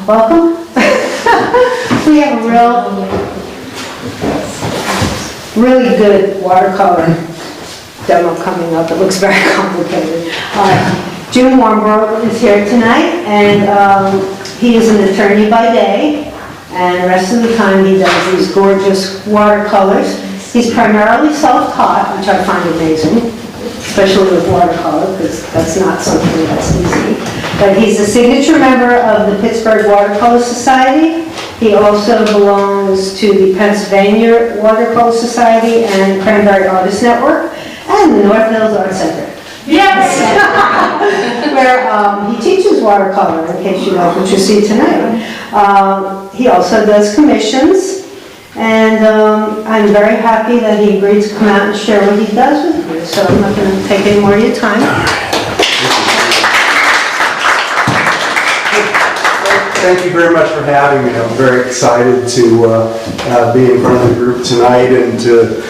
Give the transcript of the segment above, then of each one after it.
Welcome. We have a really good watercolor demo coming up. It looks very complicated. Jim Warmbrodt is here tonight, and he is an attorney by day, and the rest of the time he does these gorgeous watercolors. He's primarily self-taught, which I find amazing, especially with watercolor, because that's not something that's easy. But he's a signature member of the Pittsburgh Watercolor Society. He also belongs to the Pennsylvania Watercolor Society and Cranberry Artist Network and the North Hills Art Center. Yes! Where he teaches watercolor, in case you know what you see tonight. He also does commissions, and I'm very happy that he agreed to come out and share what he does with you, so I'm not going to take any more of your time. Thank you very much for having me. I'm very excited to be in front of the group tonight and to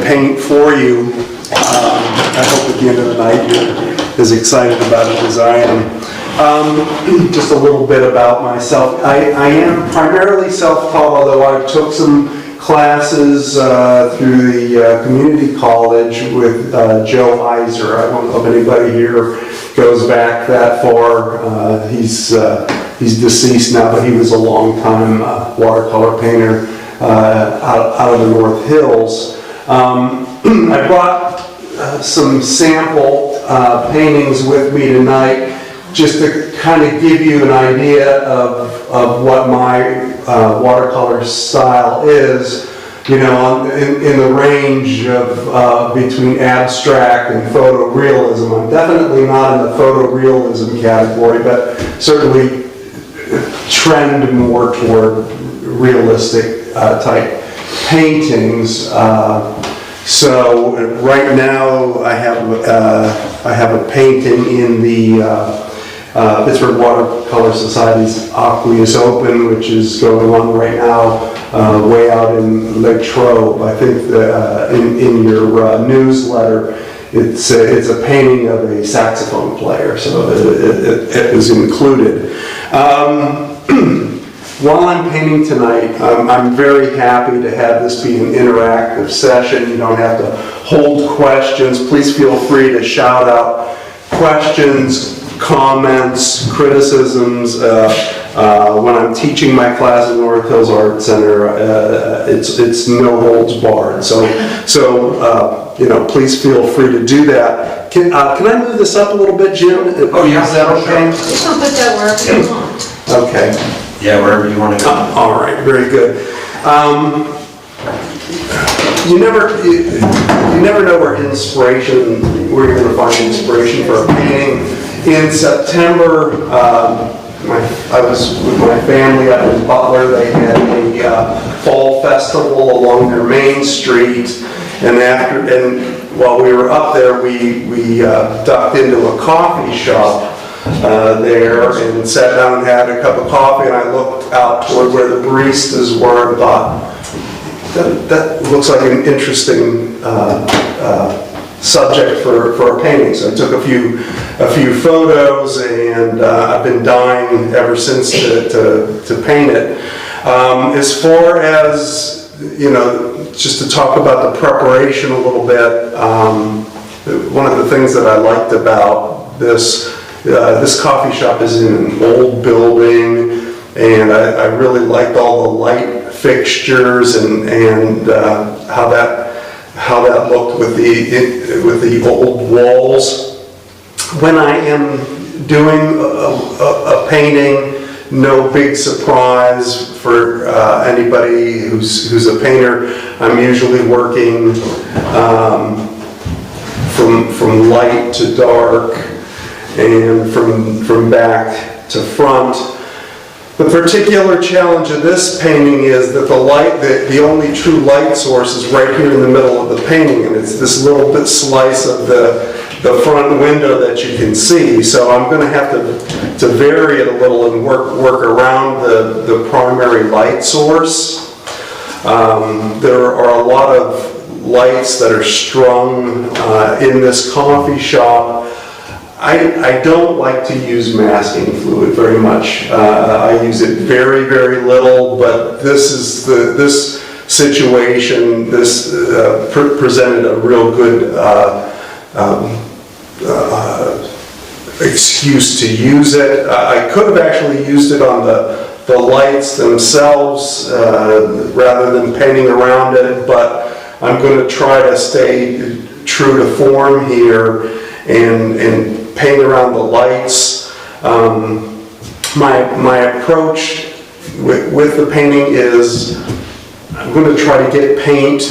paint for you. I hope at the end of the night you're as excited about it as I am. Just a little bit about myself. I am primarily self-taught, although I took some classes through the community college with Joe Iser. I don't know if anybody here goes back that far. He's deceased now, but he was a long-time watercolor painter out of the North Hills. I brought some sample paintings with me tonight just to kind of give you an idea of what my watercolor style is, you know, in the range of between abstract and photorealism. I'm definitely not in the photorealism category, but certainly trend more toward realistic type paintings. So right now I have a painting in the Pittsburgh Watercolor Society's Aqueous Open, which is going on right now way out in Lake Trobe. I think in your newsletter it's a painting of a saxophone player, so it was included. While I'm painting tonight, I'm very happy to have this be an interactive session. You don't have to hold questions. Please feel free to shout out questions, comments, criticisms. When I'm teaching my class at North Hills Art Center, it's no holds barred. So you know, please feel free to do that. Can I move this up a little bit, Jim? Oh, yeah. Is that okay? You can put that wherever you want. Okay. Yeah, wherever you want to go. All right, very good. You never know where you're going to find inspiration for a painting. In September, I was with my family up in Butler. They had a fall festival along their main street, and while we were up there, we ducked into a coffee shop there and sat down and had a cup of coffee, and I looked out toward where the baristas were and thought, that looks like an interesting subject for a painting. So I took a few photos, and I've been dying ever since to paint it. As far as, you know, just to talk about the preparation a little bit, one of the things that I liked about this coffee shop is in an old building, and I really liked all the light fixtures and how that looked with the old walls. When I am doing a painting, no big surprise for anybody who's a painter. I'm usually working from light to dark, and from back to front. The particular challenge of this painting is that the only true light source is right here in the middle of the painting, and it's this little bit slice of the front window that you can see. So I'm going to have to vary it a little and work around the primary light source. There are a lot of lights that are strung in this coffee shop. I don't like to use masking fluid very much. I use it very, very little, but this situation, presented a real good excuse to use it. I could have actually used it on the lights themselves rather than painting around it, but I'm going to try to stay true to form here and paint around the lights. My approach with the painting is I'm going to try to get paint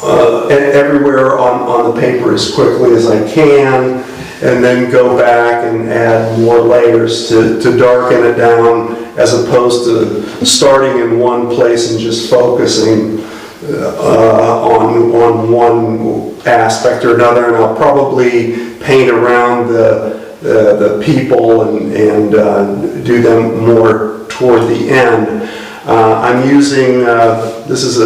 everywhere on the paper as quickly as I can, and then go back and add more layers to darken it down, as opposed to starting in one place and just focusing on one aspect or another. And I'll probably paint around the people and do them more toward the end. I'm using this is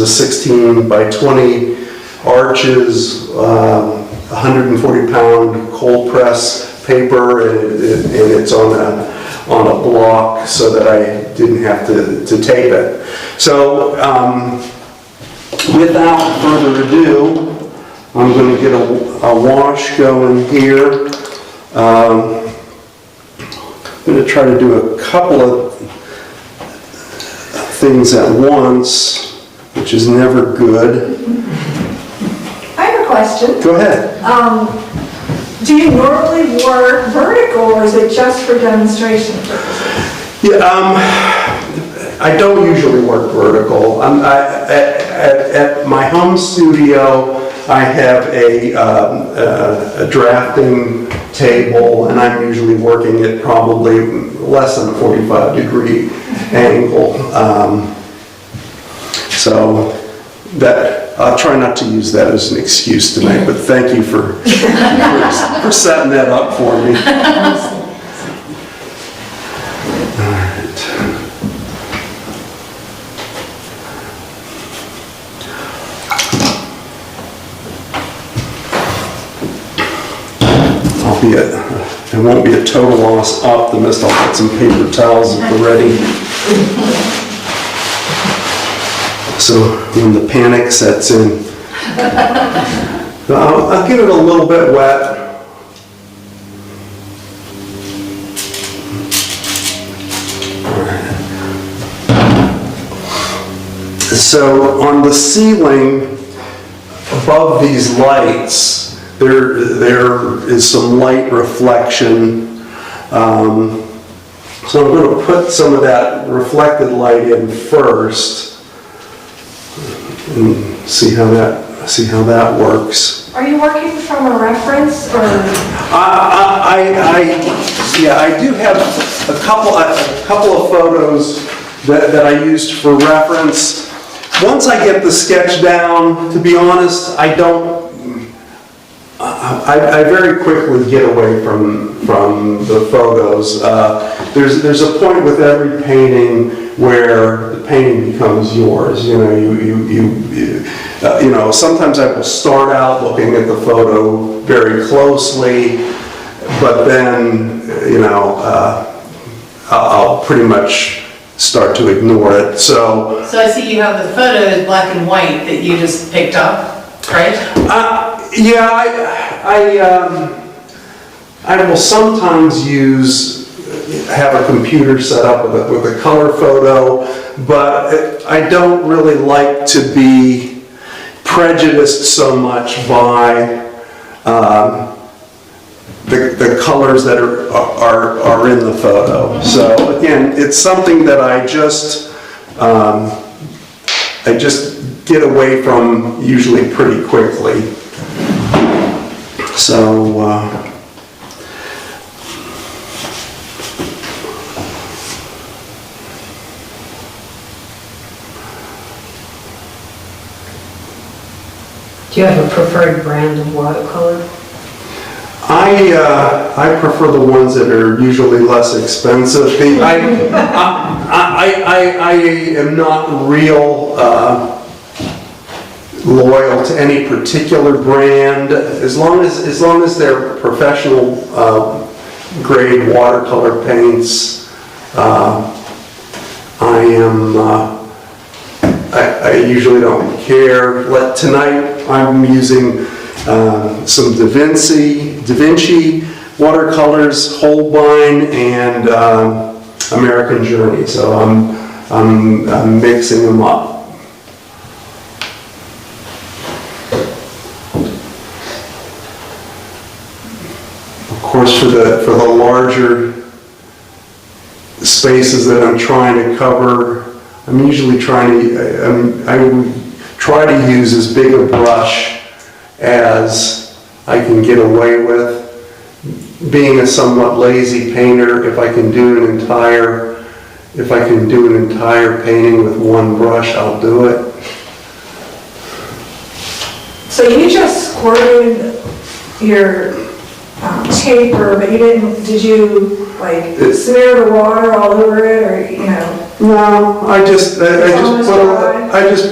a 16 by 20 arches, 140 pound cold press paper, and it's on a block so that I didn't have to tape it. So without further ado, I'm going to get a wash going here. I'm going to try to do a couple of things at once, which is never good. I have a question. Go ahead. Do you normally work vertical, or is it just for demonstration purposes? Yeah, I don't usually work vertical. At my home studio, I have a drafting table, and I'm usually working at probably less than a 45-degree angle. So that I'll try not to use that as an excuse tonight, but thank you for setting that up for me. All right. I won't be a total loss optimist. I'll get some paper towels at the ready. So when the panic sets in, I'll get it a little bit wet. So on the ceiling above these lights, there is some light reflection. So I'm going to put some of that reflected light in first and see how that works. Are you working from a reference, or? I do have a couple of photos that I used for reference. Once I get the sketch down, to be honest, I very quickly get away from the photos. There's a point with every painting where the painting becomes yours. You know, sometimes I will start out looking at the photo very closely, but then, I'll pretty much start to ignore it. So I see you have the photos black and white that you just picked up, right? Yeah, I will sometimes have a computer set up with a color photo, but I don't really like to be prejudiced so much by the colors that are in the photo. So again, it's something that I just get away from usually pretty quickly. So Do you have a preferred brand of watercolor? I prefer the ones that are usually less expensive. I am not real loyal to any particular brand, as long as they're professional grade watercolor paints. I usually don't care. Tonight I'm using some Da Vinci watercolors, Holbein, and American Journey. So I'm mixing them up. Of course, for the larger spaces that I'm trying to cover, I'm usually I would try to use as big a brush as I can get away with. Being a somewhat lazy painter, if I can do an entire painting with one brush, I'll do it. So you just squirted your paper, but did you like smear the water all over it, or No, I just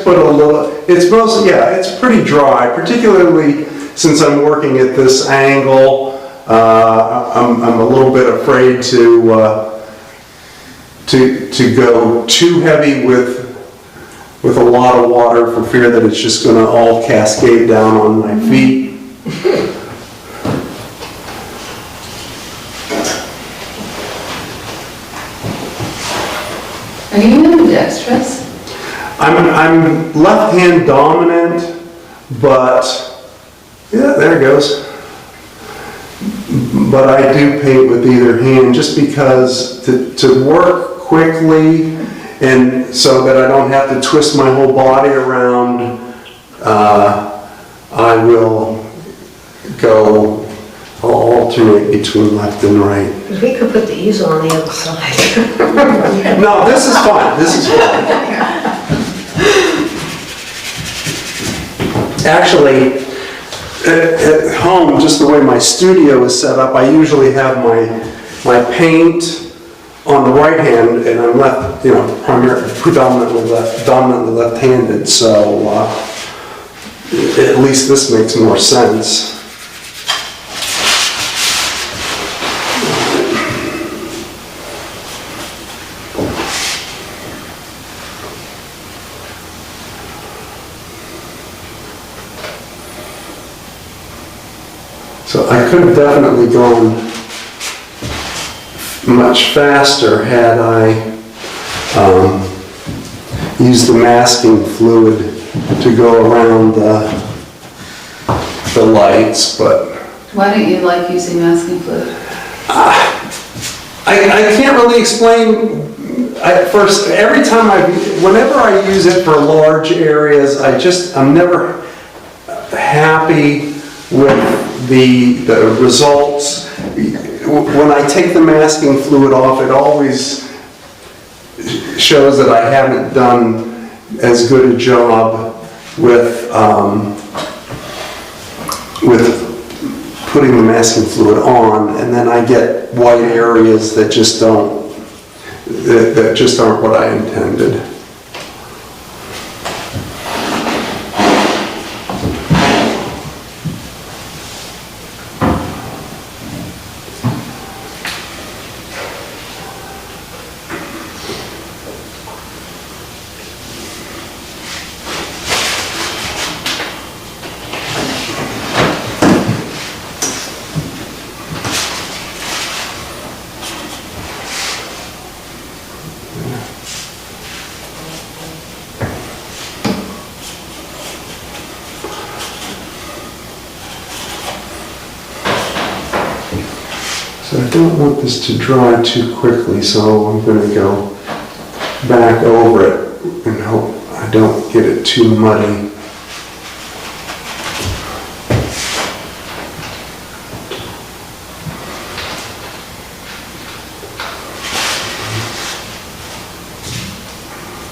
put a little. It's mostly, yeah, it's pretty dry, particularly since I'm working at this angle. I'm a little bit afraid to go too heavy with a lot of water for fear that it's just going to all cascade down on my feet. Are you ambidextrous? I'm left-hand dominant, but yeah, there it goes. But I do paint with either hand just because to work quickly and so that I don't have to twist my whole body around, I will I'll alternate between left and right. We could put the easel on the other side. No, this is fine. This is fine. Actually, at home, just the way my studio is set up, I usually have my paint on the right hand, and I'm predominantly left-handed. So at least this makes more sense. So I could have definitely gone much faster had I used the masking fluid to go around the lights, but Why don't you like using masking fluid? I can't really explain. Whenever I use it for large areas, I'm never happy with the results. When I take the masking fluid off, it always shows that I haven't done as good a job with putting the masking fluid on, and then I get white areas that just aren't what I intended. So I don't want this to dry too quickly, so I'm going to go back over it and hope I don't get it too muddy.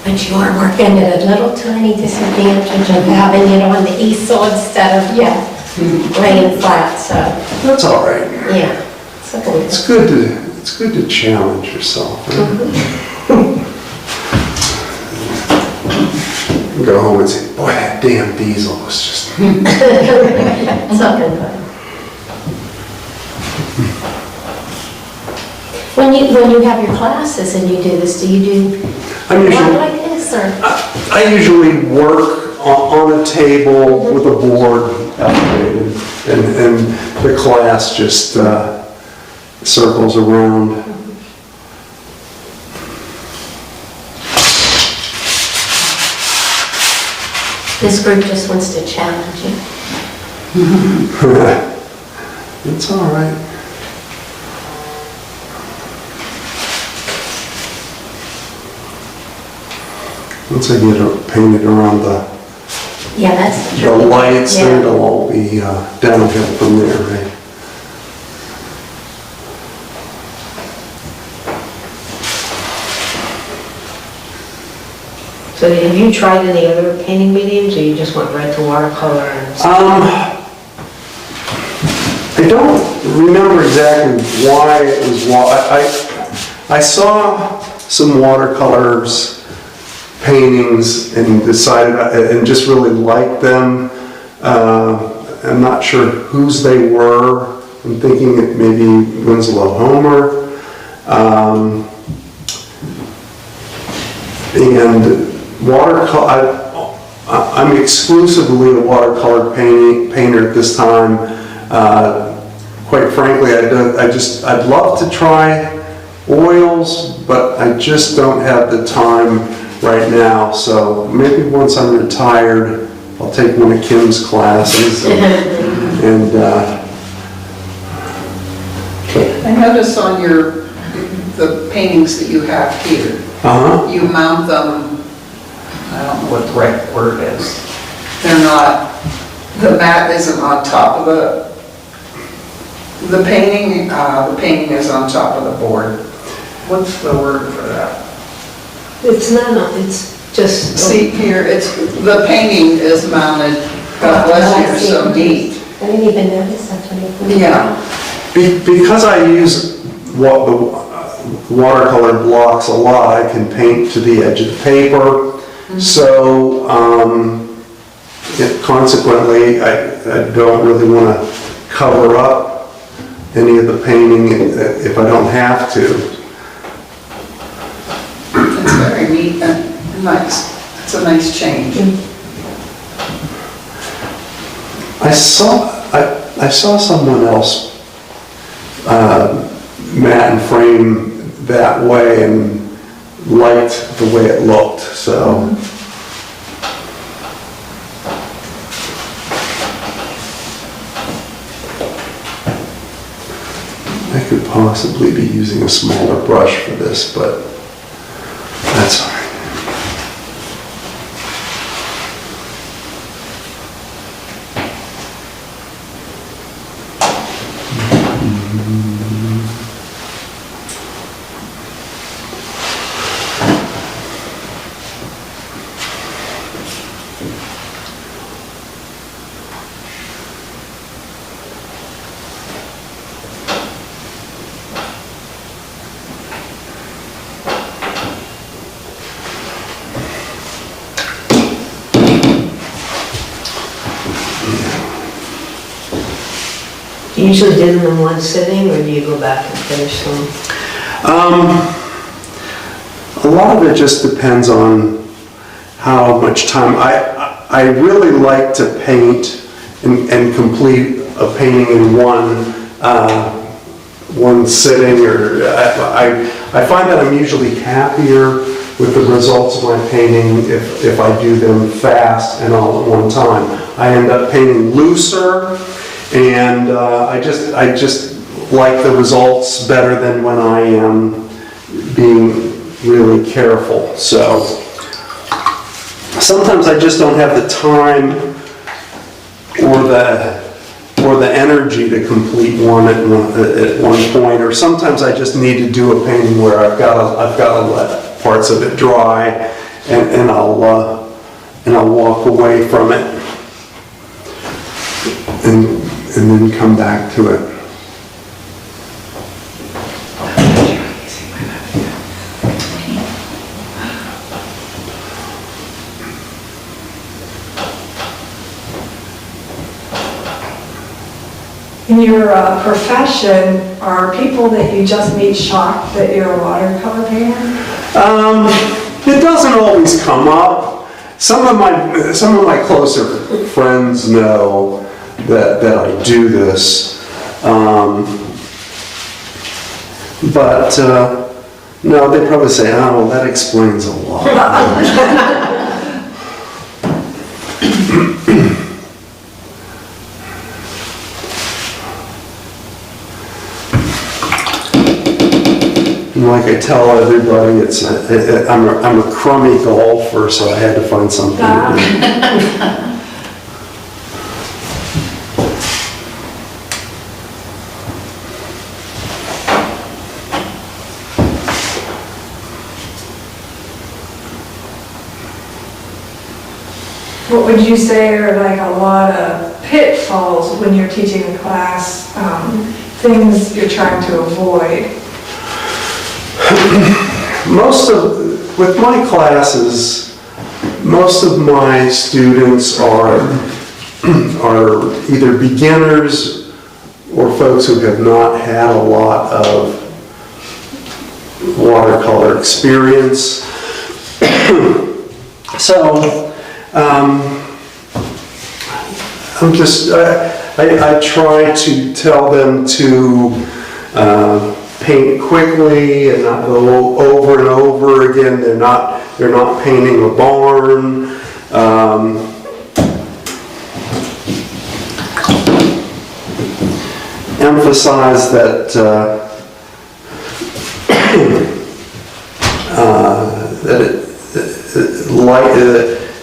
But you are working at a little tiny disadvantage of having it on the easel instead of laying flat, so, That's all right. yeah. So, It's good to challenge yourself. Right? go home and say, boy, that damn diesel was just... It's all good, but. When you have your classes and you do this, do you do I'm work usually, like this, or? I usually work on a table with a board elevated, and the class just circles around. This group just wants to challenge you. It's all right. Once I get it painted around the Yeah, that's the the tricky. lights, then Yeah. it'll all be downhill from there, right? So have you tried any other painting mediums, or you just went right to watercolor and? I don't remember exactly why it was, I saw some watercolors paintings and decided, and just really liked them. I'm not sure whose they were. I'm thinking it maybe Winslow Homer. And watercolor, I'm exclusively a watercolor painter at this time. Quite frankly, I'd love to try oils, but I just don't have the time right now. So maybe once I'm retired, I'll take one of Kim's classes and I notice on the paintings that you have here, you mount them, I don't know what the right word is. They're not, the mat isn't on top of the painting is on top of the board. What's the word for that? It's not, it's just. See here, the painting is mounted, God bless you, you're so neat. I didn't even notice that. Yeah. because I use what the watercolor blocks a lot, I can paint to the edge of the paper. So consequently, I don't really want to cover up any of the painting if I don't have to. It's very neat and nice. It's a nice change. I saw someone else mat and frame that way and liked the way it looked, so. I could possibly be using a smaller brush for this, but that's all right. Do you usually do them in one sitting, or do you go back and finish them? A lot of it just depends on how much time. I really like to paint and complete a painting in one sitting, or I find that I'm usually happier with the results of my painting if I do them fast and all at one time. I end up painting looser, and I just like the results better than when I am being really careful. So sometimes I just don't have the time or the energy to complete one at one point, or sometimes I just need to do a painting where I've got to let parts of it dry, and I'll walk away from it and then come back to it. In your profession, are people that you just meet shocked that you're a watercolor painter? It doesn't always come up. Some of my closer friends know that I do this. But no, they probably say, oh, well, that explains a lot. And like I tell everybody, I'm a crummy golfer, so I had to find something to do. What would you say are like a lot of pitfalls when you're teaching a class, things you're trying to avoid? With my classes, most of my students are either beginners or folks who have not had a lot of watercolor experience. So, I try to tell them to paint quickly and not go over and over again. They're not painting a barn. Emphasize that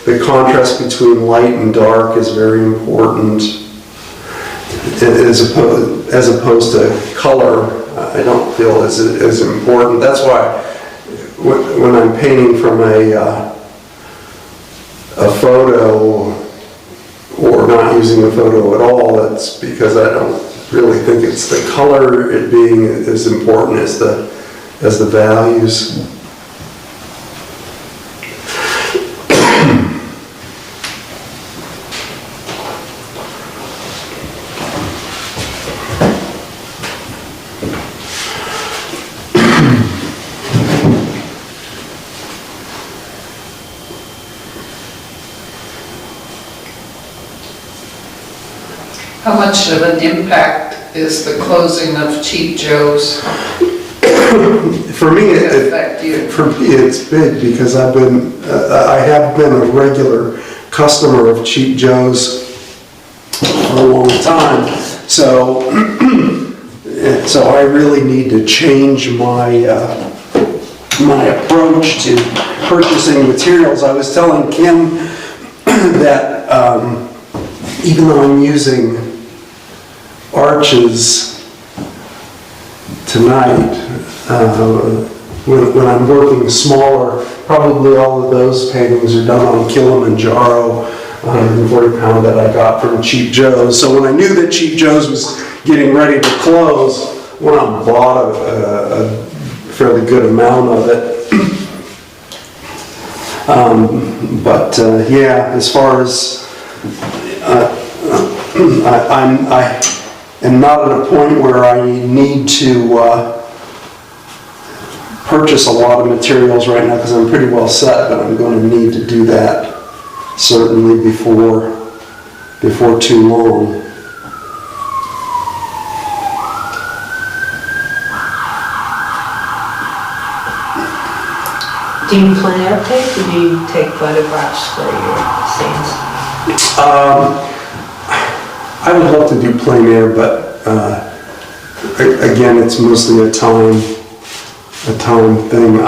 the contrast between light and dark is very important, as opposed to color. I don't feel as important. That's why when I'm painting from a photo or not using a photo at all, it's because I don't really think it's the color it being as important as the values. How much of an impact is the closing of Cheap Joe's For me, affect you? it's big because I have been a regular customer of Cheap Joe's for a long time. So I really need to change my approach to purchasing materials. I was telling Kim that even though I'm using arches tonight, when I'm working smaller, probably all of those paintings are done on Kilimanjaro, 140 pound that I got from Cheap Joe's. So when I knew that Cheap Joe's was getting ready to close, went out and bought a fairly good amount of it. Yeah, as far as I am not at a point where I need to purchase a lot of materials right now because I'm pretty well set, but I'm going to need to do that certainly before too long. Do you plan air tape or do you take photographs for your scenes? I would love to do plein air, but again, it's mostly a time thing.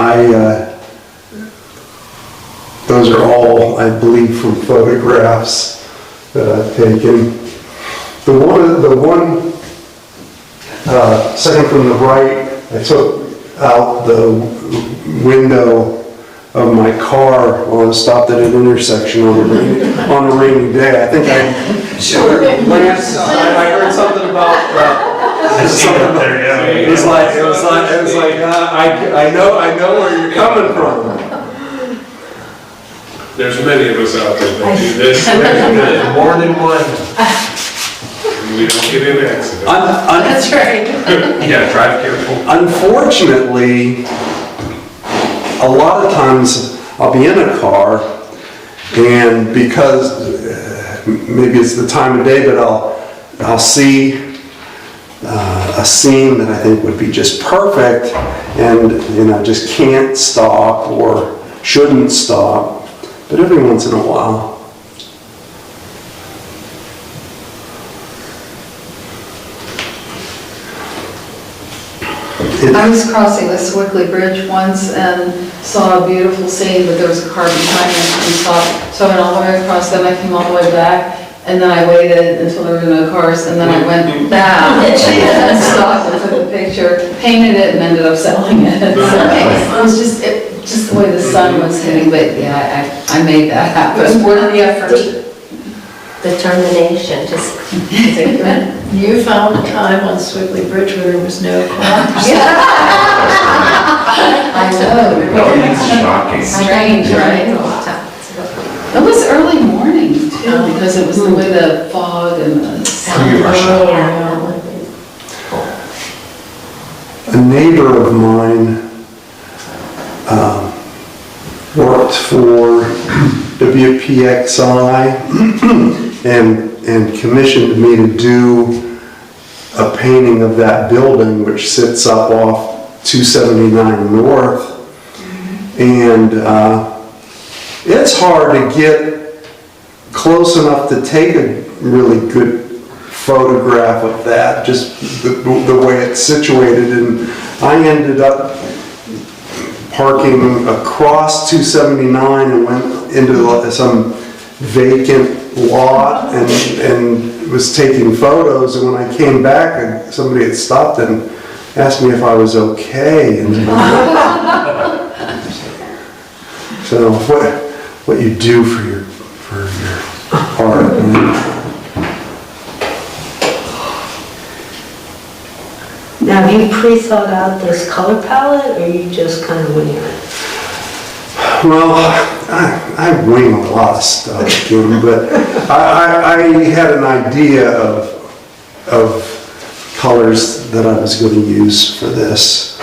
Those are all, I believe, from photographs that I've taken. The one second from the right, I took out the window of my car while I was stopped at an intersection on a rainy day. I think Lance, I heard something about. It was like I know where you're coming from. There's many of us out there that do this. More than one. we don't get in accidents. That's right. Yeah, drive careful. Unfortunately, a lot of times I'll be in a car and because maybe it's the time of day, but I'll see a scene that I think would be just perfect and just can't stop or shouldn't stop, but every once in a while. I was crossing the Swickley Bridge once and saw a beautiful scene, but there was a car behind me and stopped. So I went all the way across, then I came all the way back, and then I waited until there were no cars, and then I went back and stopped and took a picture, painted it, and ended up selling it. So it was just the way the sun was hitting, but yeah, I made that happen. It was worth the effort. Determination, just. You found a time on Swickley Bridge where there was no cars. I know. That was shocking. Strange, right? It was early morning too, because it was the way the fog and the sun. A neighbor of mine worked for WPXI and commissioned me to do a painting of that building, which sits up off 279 North. And it's hard to get close enough to take a really good photograph of that, just the way it's situated. And I ended up parking across 279 and went into some vacant lot and was taking photos. And when I came back, somebody had stopped and asked me if I was okay. And so what you do for your art. Now, have you pre-thought out this color palette, or you just kind of wing it? Well, I wing a lot of stuff, Kim, but I had an idea of colors that I was going to use for this.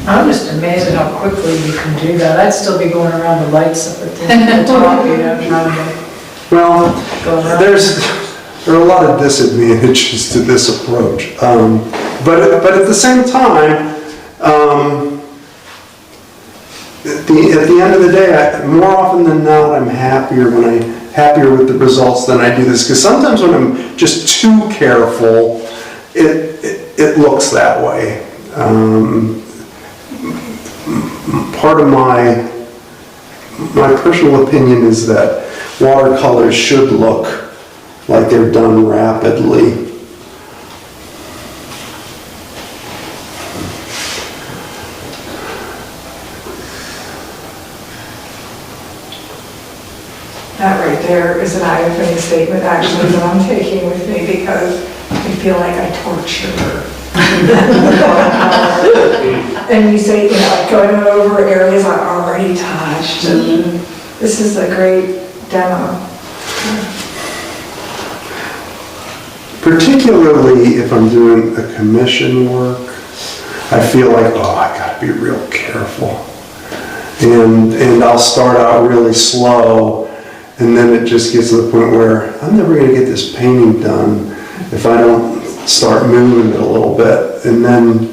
I'm just amazed at how quickly you can do that. I'd still be going around the lights up at the top, trying to Well, go around. there are a lot of disadvantages to this approach, but at the same time, at the end of the day, more often than not, I'm happier with the results than I do this. Because sometimes when I'm just too careful, it looks that way. Part of my personal opinion is that watercolors should look like they're done rapidly. That right there is an eye-opening statement actually that I'm taking with me because I feel like I torture her. And you say, like going over areas I already touched, and this is a great demo. Particularly if I'm doing a commission work, I feel like, I gotta be real careful. And I'll start out really slow, and then it just gets to the point where I'm never gonna get this painting done if I don't start moving it a little bit, and then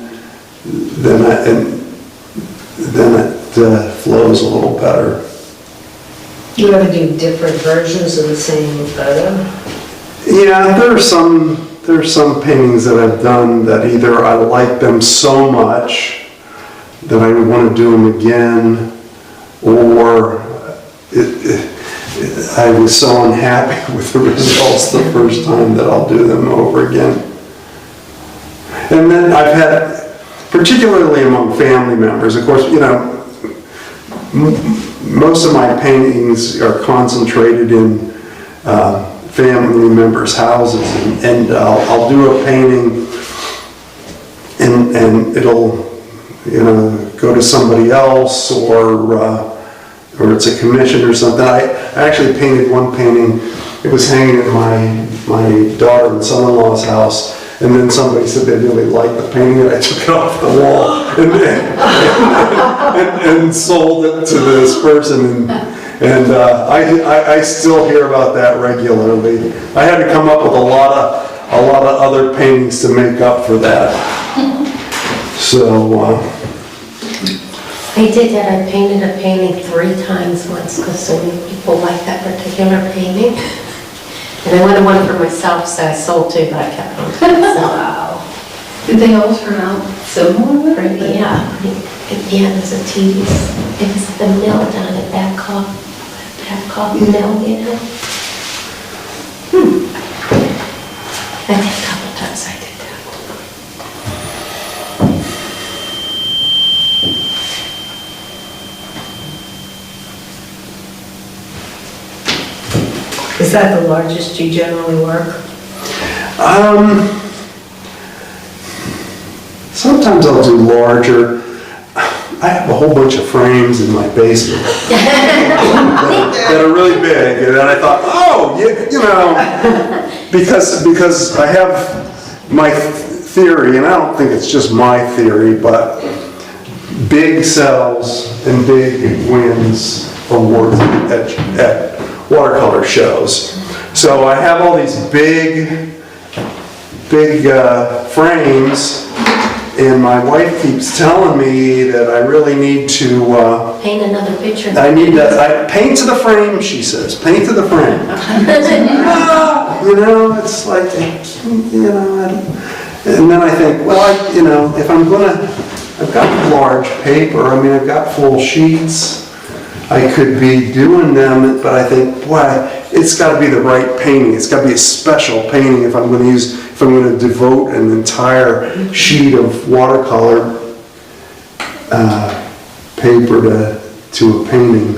it flows a little better. You ever do different versions of the same photo? Yeah, there are some paintings that I've done that either I like them so much that I want to do them again, or I was so unhappy with the results the first time that I'll do them over again. And then I've had, particularly among family members, of course, most of my paintings are concentrated in family members' houses, and I'll do a painting and it'll go to somebody else, or it's a commission or something. I actually painted one painting. It was hanging in my daughter and son-in-law's house. And then somebody said they really liked the painting, and I took it off the wall and sold it to this person. And I still hear about that regularly. I had to come up with a lot of other paintings to make up for that. So I did that, I painted a painting 3 times once because so many people like that particular painting. And I wanted one for myself, so I sold 2, but I kept one. So, Did they all turn out similar? yeah, there's a TV, it was the mill down at Babcock Mill, you know? I did a couple times, I did that. Is that the largest you generally work? sometimes I'll do larger. I have a whole bunch of frames in my basement that are really big, and then I thought, oh, you know, because I have my theory, and I don't think it's just my theory, but big sells and big wins awards at watercolor shows. So I have all these big frames, and my wife keeps telling me that I really need to Paint another picture. paint to the frame, she says, paint to the frame. I said, no, you know, it's like, you know, and then I think, well, if I'm gonna, I've got large paper, I mean, I've got full sheets, I could be doing them, but I think, boy, it's gotta be the right painting, it's gotta be a special painting if I'm gonna devote an entire sheet of watercolor paper to a painting.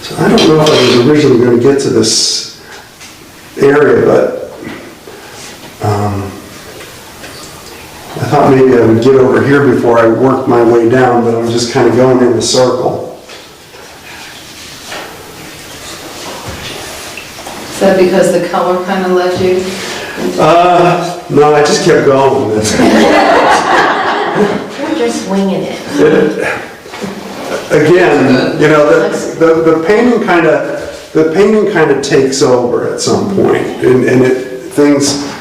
So I don't know if I was originally going to get to this area, but I thought maybe I would get over here before I worked my way down, but I'm just kind of going in a circle. Is that because the color kind of led you? No, I just kept going. We're just winging it. Again, you know, the painting kind of takes over at some point, and things.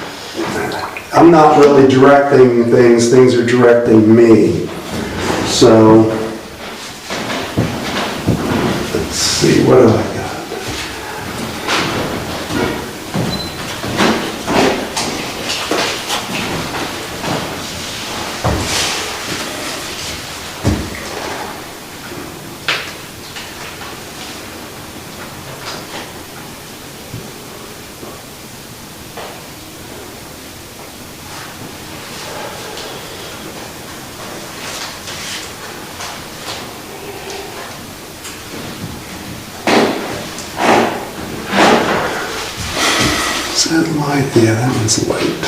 I'm not really directing things are directing me. So let's see, what do I got? Is that light? Yeah, that one's light.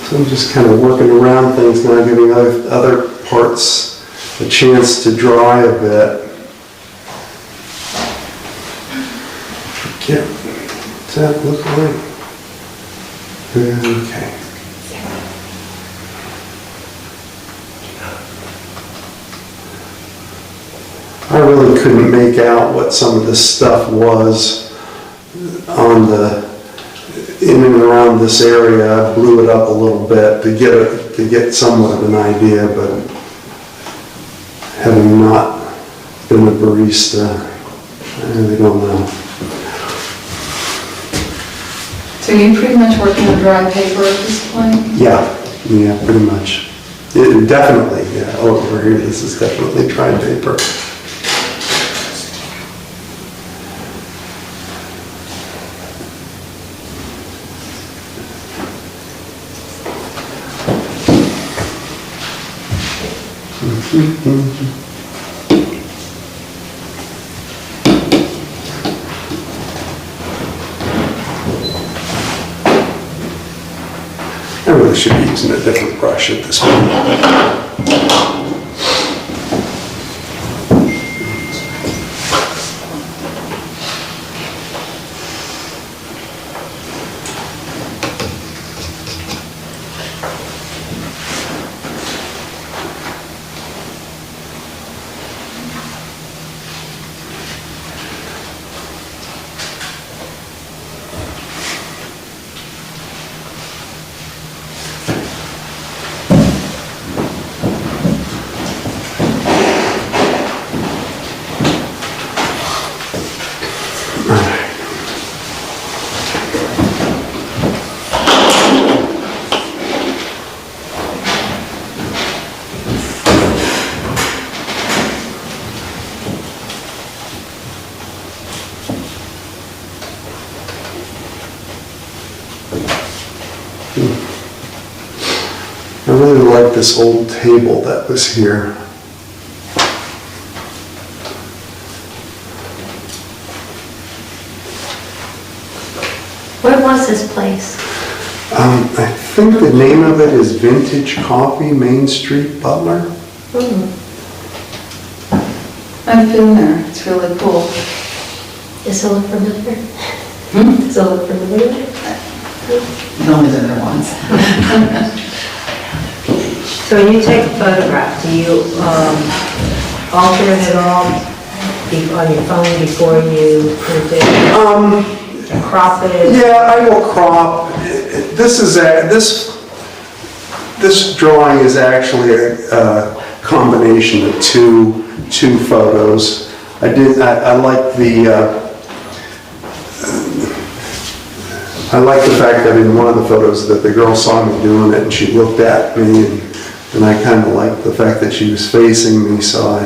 So I'm just kind of working around things now, giving other parts a chance to dry a bit. Yeah, what's that look like? Okay. really couldn't make out what some of this stuff was on in and around this area. I blew it up a little bit to get somewhat of an idea, but having not been a barista, I really don't know. So you're pretty much working on dry paper at this point? Yeah, pretty much. Definitely, yeah. Oh, over here, this is definitely dry paper. I really should be using a different brush at this point. I really like this old table that was here. Where was this place? I think the name of it is Vintage Coffee, Main Street, Butler. I've been there, it's really cool. Does it look familiar? Does it look familiar? I've only been there once. So when you take a photograph, do you alter it at all on your phone before you print it? Crop it? Yeah, I will crop. This drawing is actually a combination of two photos. I like the fact that in one of the photos that the girl saw me doing it and she looked at me, and I kind of liked the fact that she was facing me, so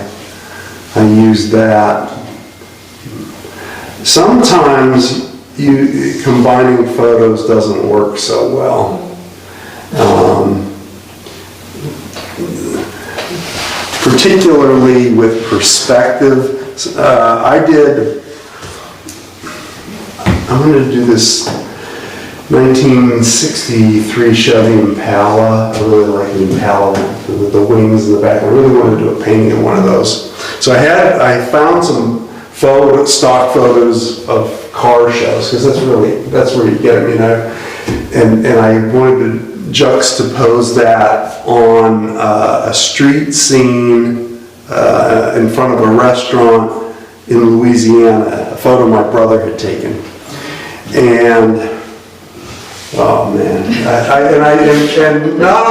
I used that. Sometimes combining photos doesn't work so well. Particularly with perspective. I'm going to do this 1963 Chevy Impala. I really like the Impala with the wings in the back. I really want to do a painting of one of those. So I found some stock photos of car shows, because that's where you get them, you know. And I wanted to juxtapose that on a street scene in front of a restaurant in Louisiana, a photo my brother had taken. And oh man, and not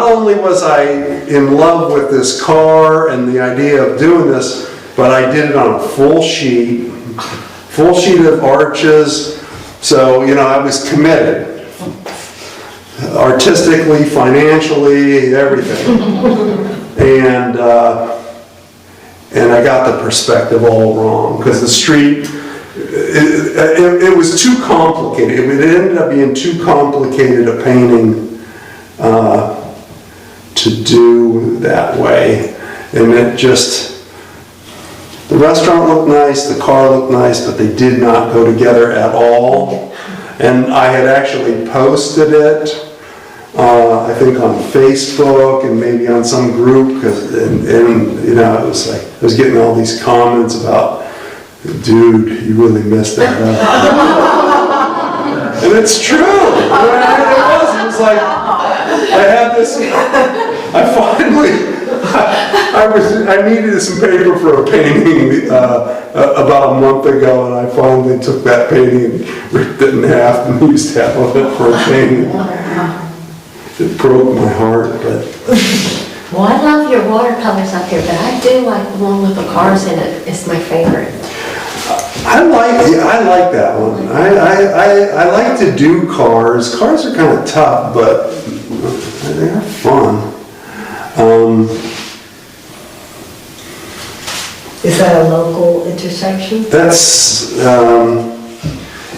only was I in love with this car and the idea of doing this, but I did it on a full sheet of arches. So, you know, I was committed, artistically, financially, everything. And I got the perspective all wrong, because the street, it was too complicated. It ended up being too complicated a painting to do that way. And it just, the restaurant looked nice, the car looked nice, but they did not go together at all. And I had actually posted it, I think on Facebook and maybe on some group, and you know, it was like, I was getting all these comments about, dude, you really messed that up. And it's true. It was like, I had this, I finally I needed some paper for a painting about a month ago, and I finally took that painting and ripped it in half and used half of it for a painting. It broke my heart, but... Well, I love your watercolors up here, but I do like the one with the cars in it. It's my favorite. I like that one. I like to do cars. Cars are kind of tough, but they are fun. Is that a local intersection? That's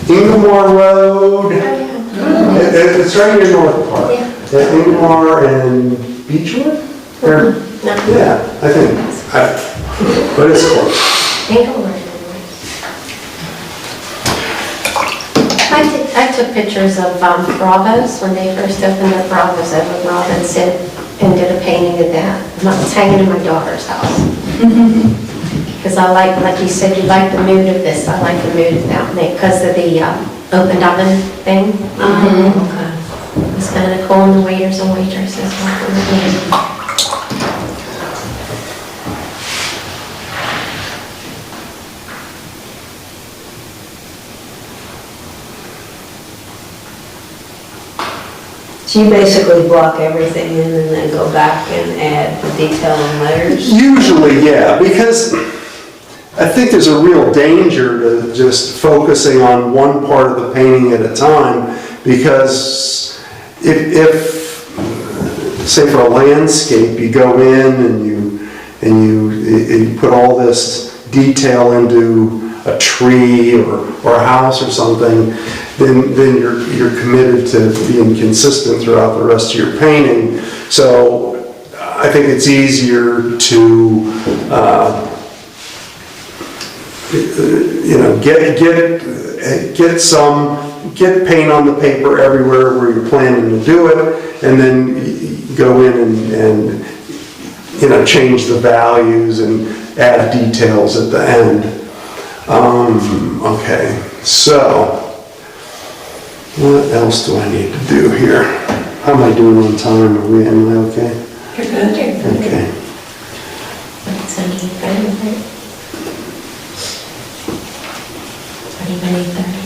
Inglemoor Road. It's right near North Park. Yeah. Inglemoor and Beechwood? Or- No. Yeah, I think. But it's close. Inglewood. I took pictures of Bravos when they first opened up Bravos over Robinson and did a painting of that. It's hanging in my daughter's house. Because I like you said, you like the mood of this. I like the mood of that because of the open oven thing. Okay. It's kind of cool, and the waiters and waitresses walking in. So you basically block everything in and then go back and add the detail and layers? Usually, yeah, because I think there's a real danger to just focusing on one part of the painting at a time, because if say for a landscape, you go in and you put all this detail into a tree or a house or something, then you're committed to being consistent throughout the rest of your painting. So I think it's easier to get paint on the paper everywhere where you're planning to do it, and then go in and change the values and add details at the end. Okay, so what else do I need to do here? How am I doing on time? Am I okay? You're good. Okay. It's on 8:30, right? 8:30.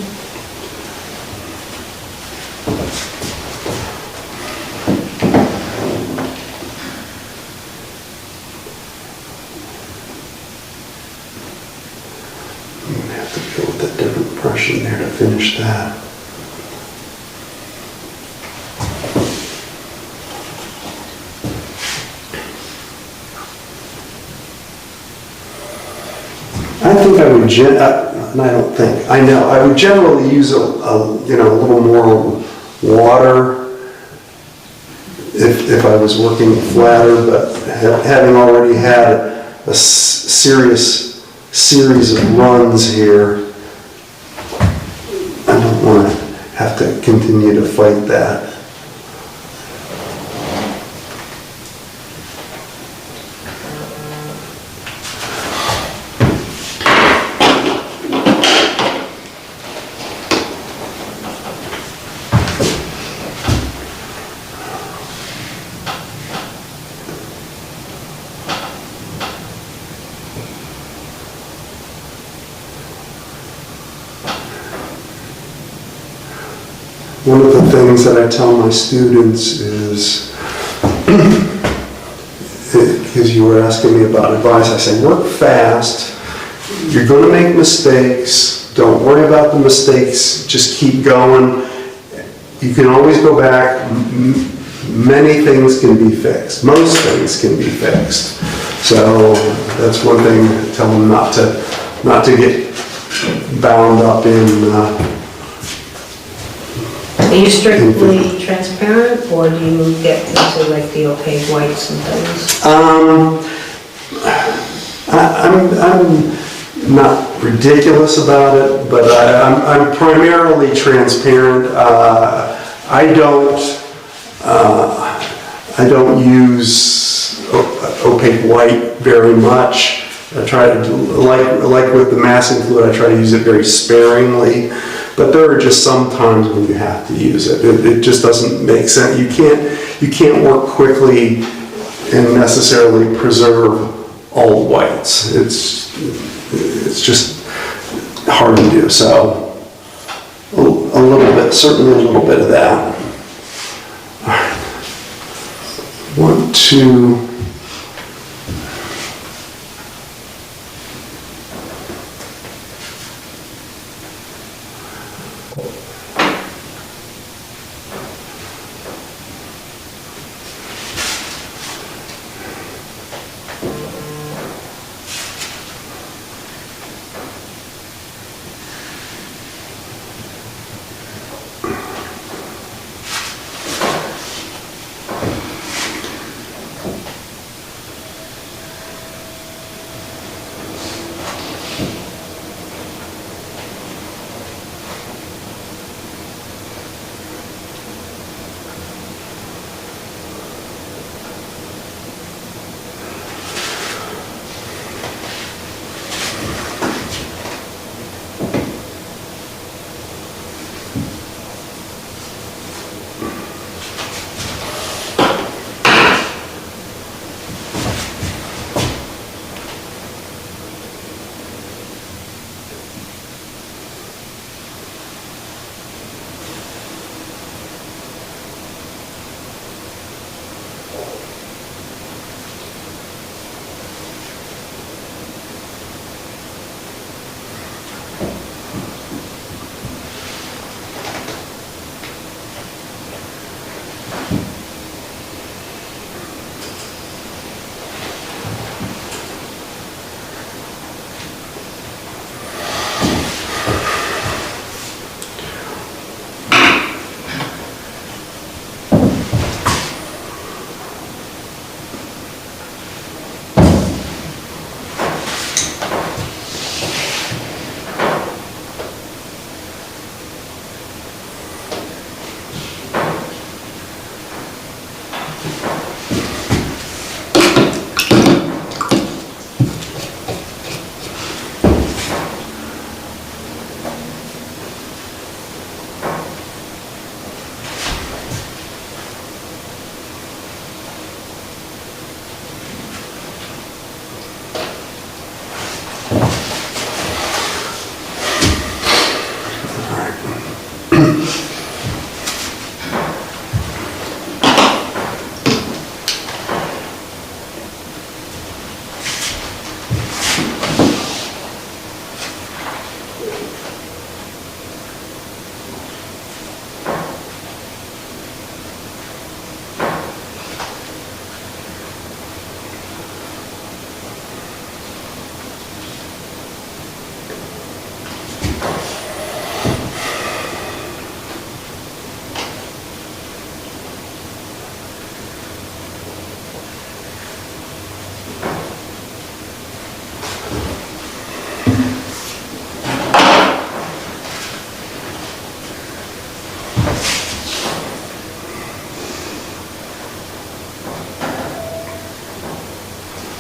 Have to go with a different brush in there to finish that. I think I would, I know, I would generally use a little more water if I was working flatter, but having already had a series of runs here, I don't want to have to continue to fight that. One of the things that I tell my students is, because you were asking me about advice, I say work fast, you're going to make mistakes, don't worry about the mistakes, just keep going. You can always go back, many things can be fixed, most things can be fixed. So that's one thing, I tell them not to get bound up in Are you strictly transparent, or do you get into like the opaque whites and things? I'm not ridiculous about it, but I'm primarily transparent. I don't use opaque white very much. I try to do, like with the masking fluid, I try to use it very sparingly. But there are just some times when you have to use it. It just doesn't make sense. You can't work quickly and necessarily preserve all whites. It's just hard to do. So a little bit, certainly a little bit of that. All right. Want to.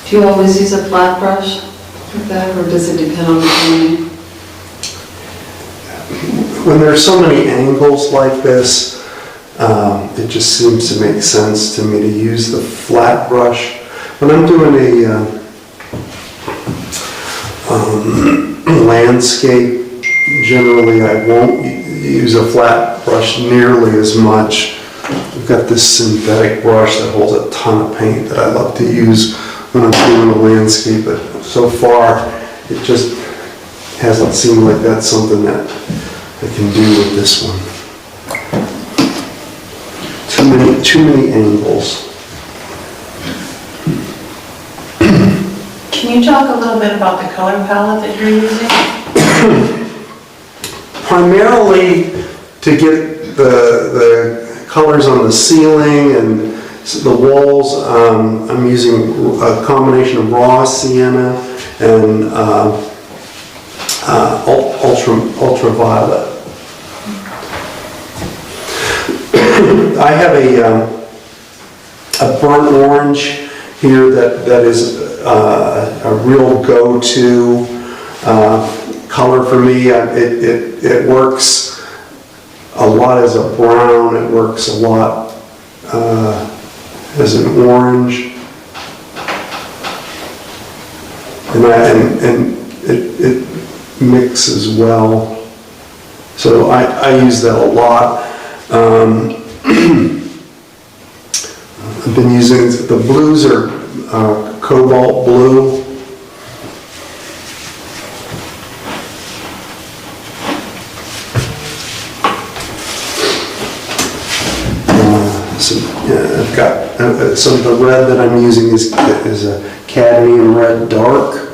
Do you always use a flat brush like that, or does it depend on the painting? When there's so many angles like this, it just seems to make sense to me to use the flat brush. When I'm doing a landscape, generally I won't use a flat brush nearly as much. I've got this synthetic brush that holds a ton of paint that I love to use when I'm doing a landscape, but so far it just hasn't seemed like that's something that I can do with this one. Too many angles. Can you talk a little bit about the color palette that you're using? Primarily to get the colors on the ceiling and the walls, I'm using a combination of raw sienna and ultraviolet. I have a burnt orange here that is a real go-to color for me. It works a lot as a brown. It works a lot as an orange. and it mixes well. So I use that a lot. I've been using, the blues are cobalt blue. So, yeah, I've got, some of the red that I'm using is a cadmium red dark.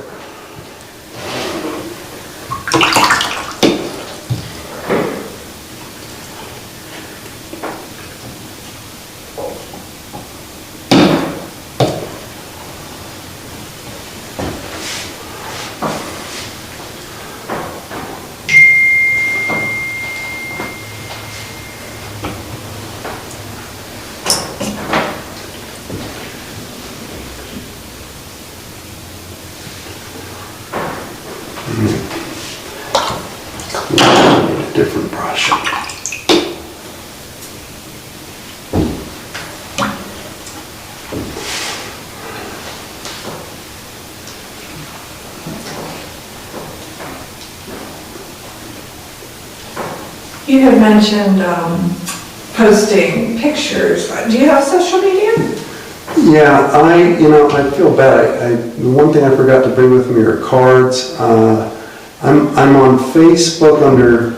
Different brush. You had mentioned posting pictures. Do you have social media? Yeah, I feel bad. The one thing I forgot to bring with me are cards. I'm on Facebook under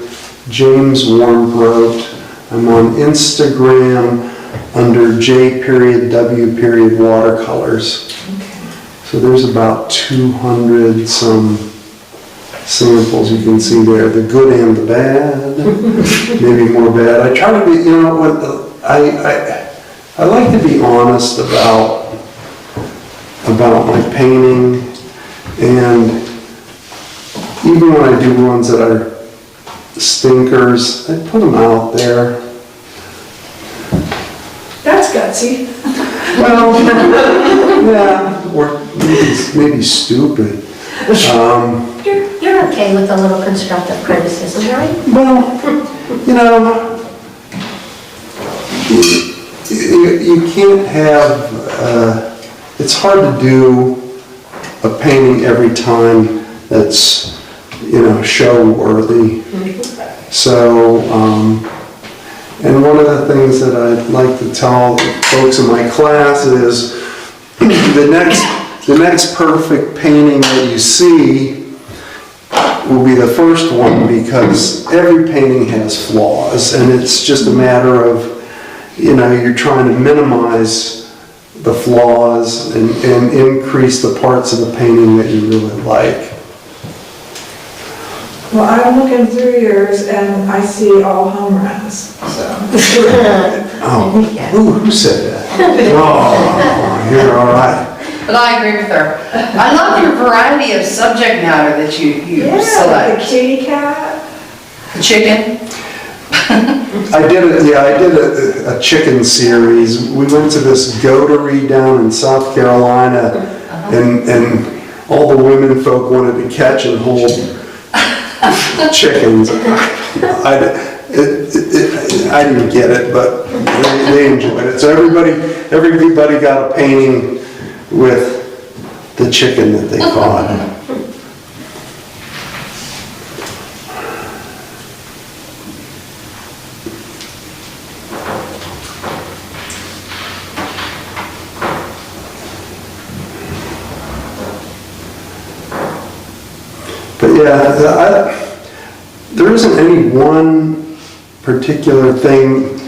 James Warmbrodt. I'm on Instagram under J.W. Watercolors. So there's about 200 some samples you can see there, the good and the bad, maybe more bad. I try to be, I like to be honest about my painting, and even when I do ones that are stinkers, I put them out there. That's gutsy. Well, yeah, or maybe stupid. You're okay with a little constructive criticism, right? Well, you can't have, it's hard to do a painting every time that's, show worthy. So, and one of the things that I'd like to tell folks in my class is the next perfect painting that you see will be the first one, because every painting has flaws, and it's just a matter of, you're trying to minimize the flaws and increase the parts of the painting that you really like. Well, I'm looking through yours and I see all home runs, so. Oh, who said that? Oh, you're all right. But I agree with her. I love your variety of subject matter that you Yeah, like select. the kitty cat. The chicken. I did a chicken series. We went to this goatery down in South Carolina, and all the women folk wanted to catch and hold chickens. I didn't get it, but they enjoyed it. So everybody got a painting with the chicken that they caught. But yeah, there isn't any one particular thing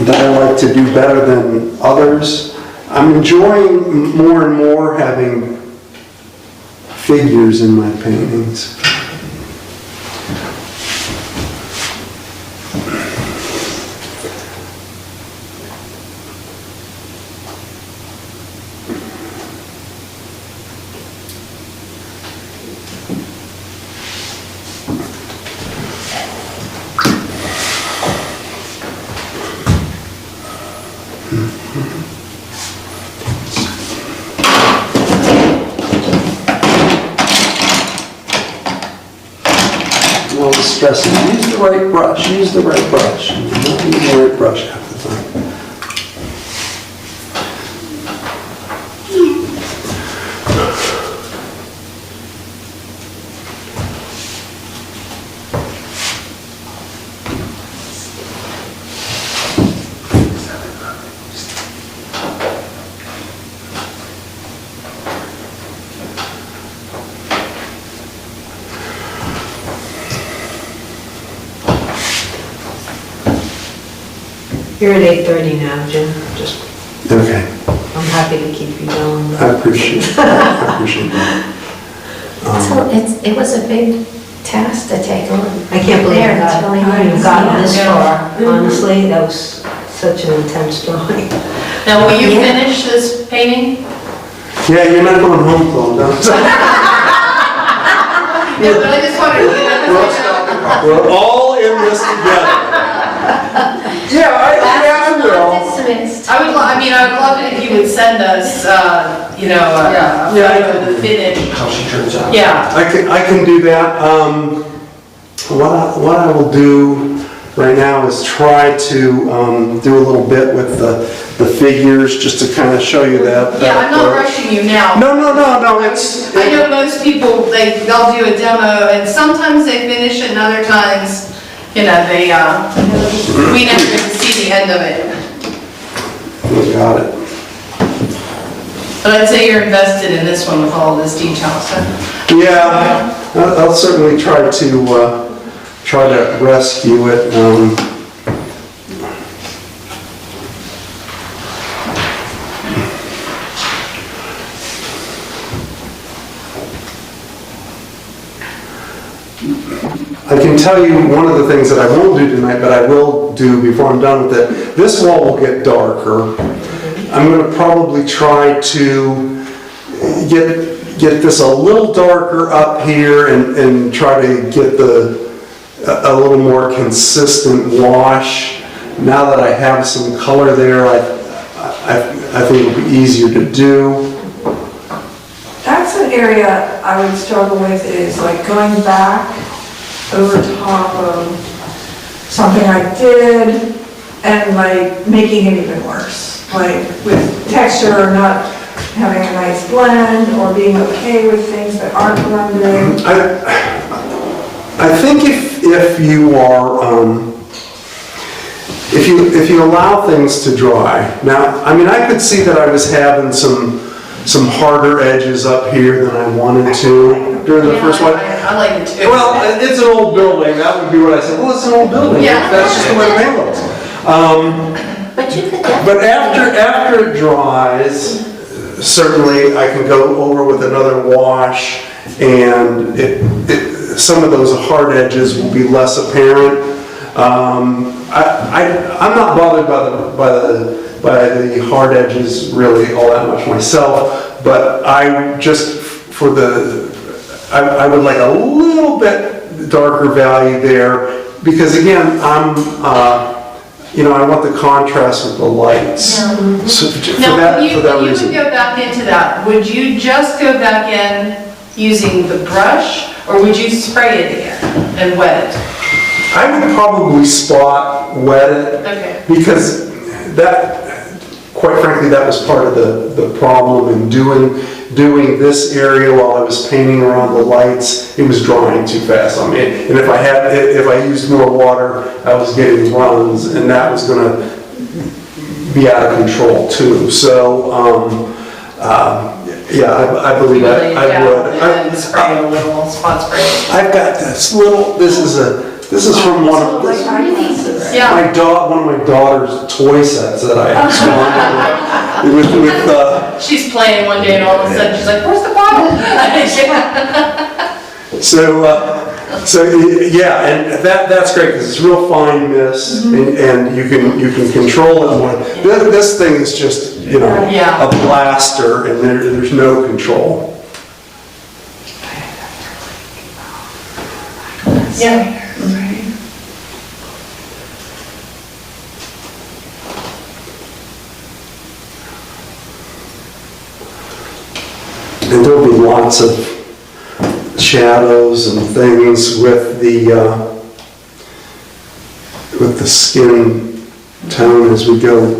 that I like to do better than others. I'm enjoying more and more having figures in my paintings. Stressing, use the right brush, use the right brush. Don't use the right brush half the time. You're at 8:30 now, Jim. Just, Okay, I'm happy to keep you going. I appreciate that. So it was a big task to take on. I can't believe There, it's really you've nice. gotten this Yeah. far. Honestly, that was such an intense drawing. Now, will you Yeah. finish this painting? Yeah, you're not going home, though, no? No, but I just wanted to get that. We're all in this together. Yeah, I will. Dismissed. I would, I mean, I would love it if you would send us, you know, a Yeah. photo of the finish. How she turns out. Yeah, I can do that. What I will do right now is try to do a little bit with the figures, just to kind of show you that. yeah, I'm not approach. rushing you now. No, it's, I know most people, they'll do a demo, and sometimes they finish it, and other times, you know, they, we never get to see the end of it. we got it. But I'd say you're invested in this one with all this detail, so. Yeah, I'll certainly try to rescue it. I can tell you one of the things that I won't do tonight, but I will do before I'm done with it. This wall will get darker. I'm going to probably try to get this a little darker up here and try to get a little more consistent wash. Now that I have some color there, I think it'll be easier to do. That's an area I would struggle with, is like going back over top of something I did and like making it even worse. Like with texture or not having a nice blend, or being okay with things that aren't blended. I think if you are, if you allow things to dry. Now, I mean, I could see that I was having some harder edges up here than I wanted to during the first one. I like it too. Well, it's an old building, that would be what I said, well, it's an old building, Yeah. that's just the way the paint looks. But you could But after it dries, certainly I can go over with another wash, and some of those hard edges will be less apparent. I'm not bothered by the hard edges really all that much myself, but I just, I would like a little bit darker value there, because again, I want the contrast with the lights. So for Now, that when you would reason. go back into that, would you just go back in using the brush, or would you spray it again and wet it? I would probably spot wet it, Okay. because that, quite frankly, that was part of the problem in doing this area while I was painting around the lights. It was drying too fast on me, and if I used more water, I was getting runs, and that was gonna be out of control too. So, yeah, I believe You lay it I down would. and then spray a little spot spray. I've got this little, this is from one of Yeah. one of my daughter's toy sets that I squandered with She's playing one day and all of a sudden she's like, where's the bottle? yeah, and that's great, because it's real fine mist, and you can control it more. This thing is just, Yeah. a blaster, and there's no control. Yeah. And there'll be lots of shadows and things with the skin tone as we go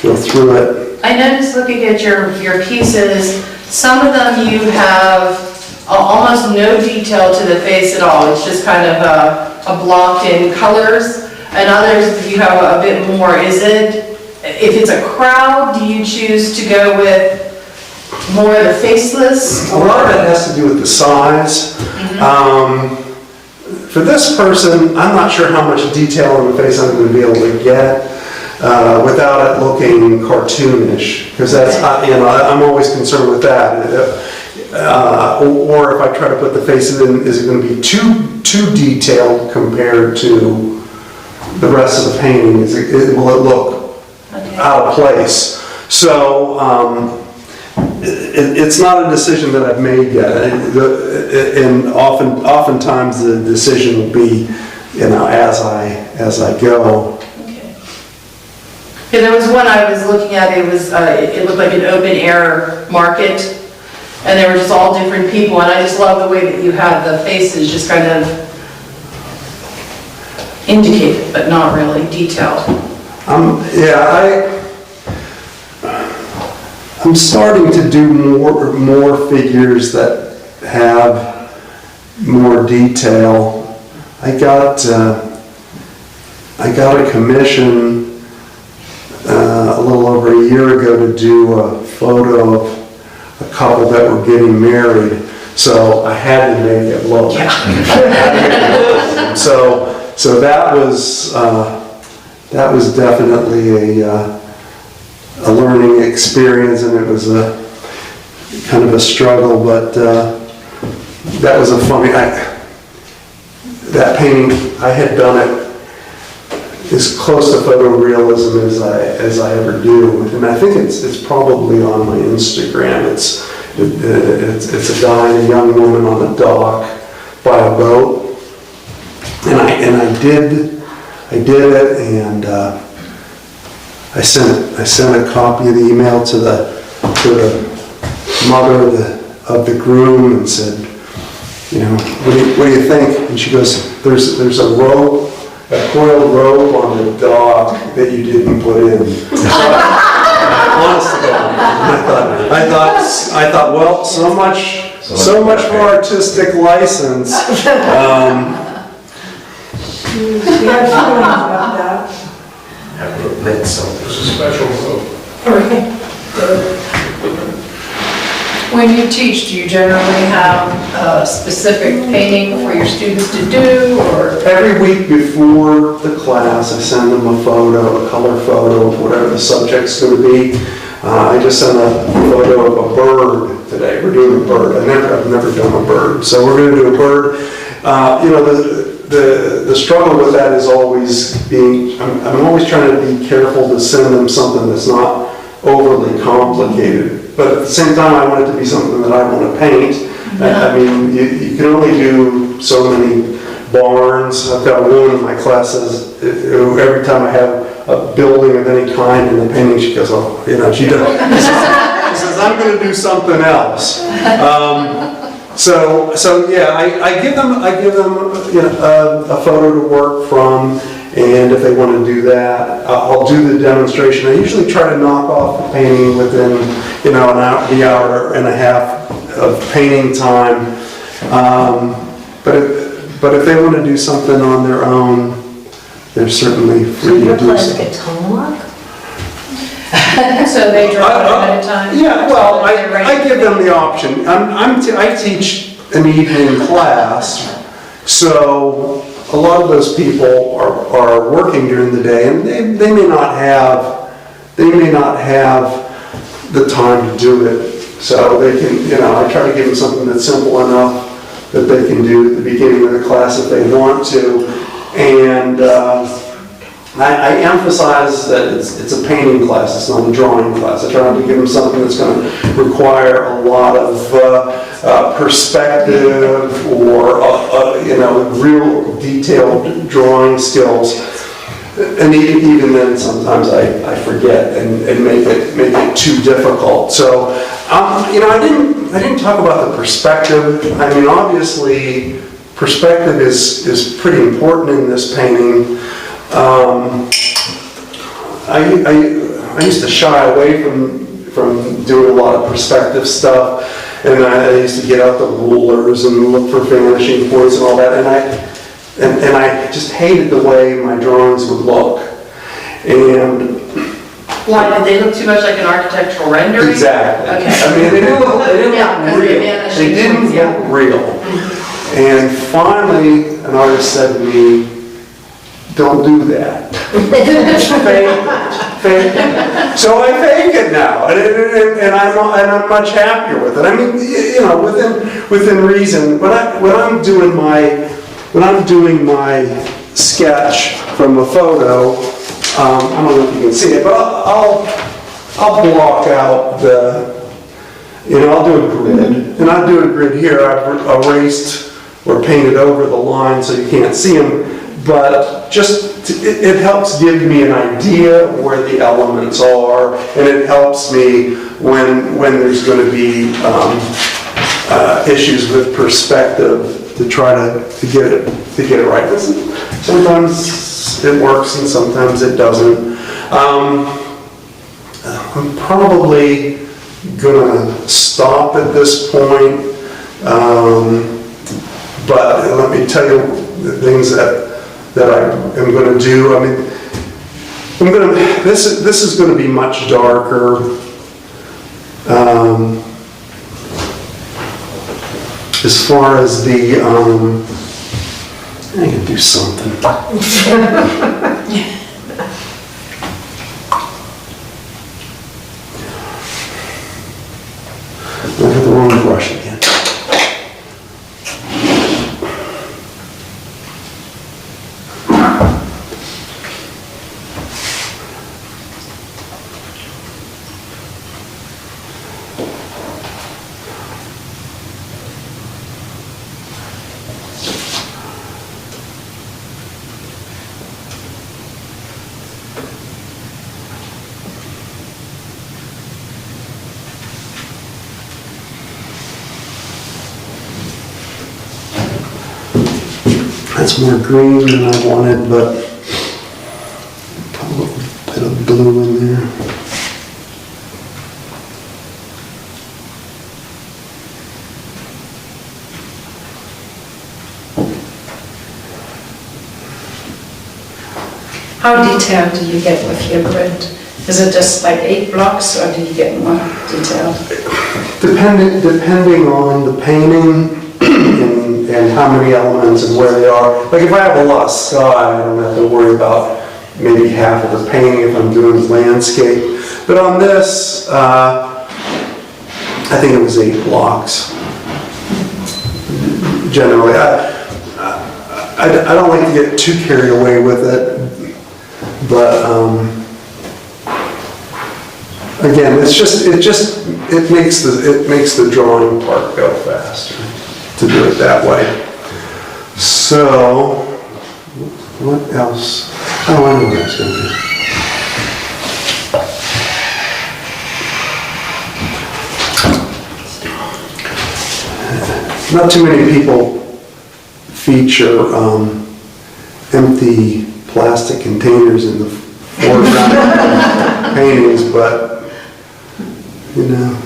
through it. I noticed looking at your pieces, some of them you have almost no detail to the face at all. It's just kind of a blocked in colors, and others you have a bit more. Is it, if it's a crowd, do you choose to go with more of the faceless? A lot of it has to do with the size. For this person, I'm not sure how much detail on the face I'm going to be able to get. without it looking cartoonish, because that's, I'm always concerned with that. Or if I try to put the faces in, is it going to be too detailed compared to the rest of the painting? Will it look out of place? So it's not a decision that I've made yet, and oftentimes the decision will be, as I go. Yeah, there was one I was looking at, it looked like an open air market, and there were just all different people, and I just love the way that you have the faces just kind of indicated, but not really detailed. I'm starting to do more figures that have more detail. I got a commission a little over a year ago to do a photo of a couple that were getting married, so I had to make it look. So that was definitely a learning experience, and it was a kind of a struggle, but that was a funny. That painting, I had done it as close to photorealism as I ever do, and I think it's probably on my Instagram. It's a guy and a young woman on a dock by a boat, and I did it, and I sent a copy of the email to the mother of the groom and said, what do you think? And she goes, there's a rope, a coiled rope on the dock that you didn't put in. Honest to God, I thought, well, so much for artistic license. You had feelings about that. Meant something. It's a special When you teach, do you generally have a specific painting for your students to do, or? Every week before the class, I send them a color photo of whatever the subject's going to be. I just sent a photo of a bird today. We're doing a bird. I've never done a bird, so we're going to do a bird. The struggle with that is always I'm always trying to be careful to send them something that's not overly complicated. But at the same time, I want it to be something that I want to paint. Yeah. I mean, you can only do so many barns. I've got a woman in my class who every time I have a building of any kind in the painting, she goes, she says, I'm going to do something else. So yeah, I give them a photo to work from, and if they want to do that, I'll do the demonstration. I usually try to knock off the painting within the hour and a half of painting time. But if they want to do something on their own, they're certainly free to do so. It's homework? So they draw it ahead of time? Yeah, well, I give them the option. I teach an evening class, so a lot of those people are working during the day, and they may not have the time to do it. So they can, I try to give them something that's simple enough that they can do at the beginning of the class if they want to, and I emphasize that it's a painting class, it's not a drawing class. I try not to give them something that's going to require a lot of perspective or real detailed drawing skills. And even then, sometimes I forget and make it too difficult. So I didn't talk about the perspective. I mean, obviously, perspective is pretty important in this painting. I used to shy away from doing a lot of perspective stuff, and I used to get out the rulers and look for vanishing points and all that, and I just hated the way my drawings would look. And why, did they look too much like an architectural rendering? Exactly. Okay. I mean, they didn't look real. They Didn't look real. And finally, an artist said to me, don't do that. Fake. So I fake it now, and I'm much happier with it. I mean, you know, within reason. When I'm doing my sketch from a photo, I don't know if you can see it, but I'll block out I'll do a grid, and I'll do a grid here. I've erased or painted over the line so you can't see them, but it helps give me an idea of where the elements are, and it helps me when there's going to be issues with perspective to try to get it right. Sometimes it works and sometimes it doesn't. I'm probably gonna stop at this point, but let me tell you the things that I am going to do. I mean, this is going to be much darker. As far as the, I can do something. I have the wrong brush again. That's more green than I wanted, but put a little bit of blue in there. How detailed do you get with your grid? Is it just like 8 blocks, or do you get more detailed? Depending on the painting and how many elements and where they are. Like if I have a lot of sky, I don't have to worry about maybe half of the painting if I'm doing landscape. But on this, I think it was 8 blocks. Generally, I don't like to get too carried away with it, but again, it makes the drawing part go faster to do it that way. So, what else? Oh, I know what I was going to do. Not too many people feature empty plastic containers in the foreground paintings, but you know.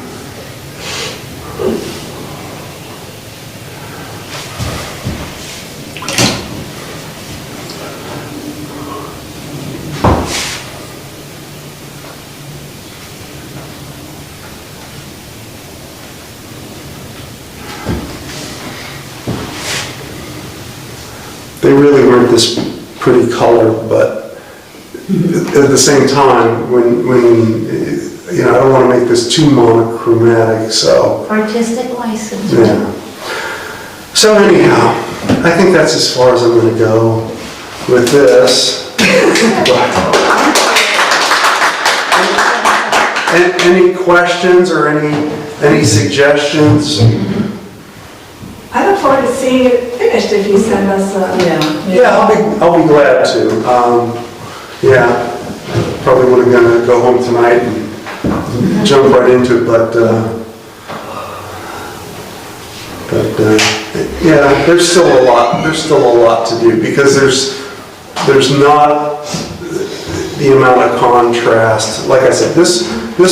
They really weren't this pretty color, but at the same time, when you know, I don't want to make this too monochromatic, so. Artistic license. Yeah. So anyhow, I think that's as far as I'm going to go with this. Any questions or any suggestions? I look forward to seeing it finished if you send us a... Yeah, I'll be glad to. Yeah, probably wasn't gonna go home tonight and jump right into it, but yeah, there's still a lot to do because there's not the amount of contrast. Like I said, this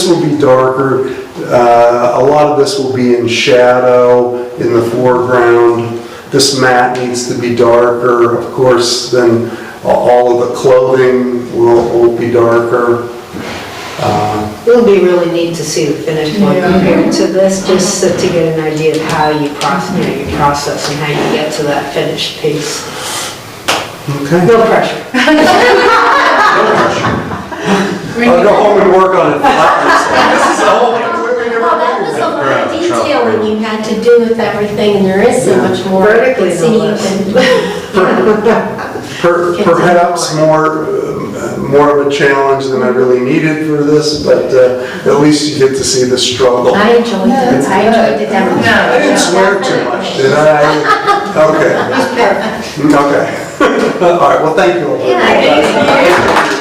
will be darker. A lot of this will be in shadow in the foreground. This mat needs to be darker, of course, then all of the clothing will be darker. It'll be really neat to see the finished one compared to this, just to get an idea of how you process and how you get to that finished piece. Okay. No pressure. I'll go home and work on it. This is a whole completely different Well, that was a lot of Right, detailing you had to do with everything, and there is so much more. Vertically, no See, you less. can- Perhaps more of a challenge than I really needed for this, but at least you get to see the struggle. I enjoyed it, I enjoyed the demo. I didn't swear too much, did I? Okay. Okay. All right, well, thank you all. Yeah, thank you.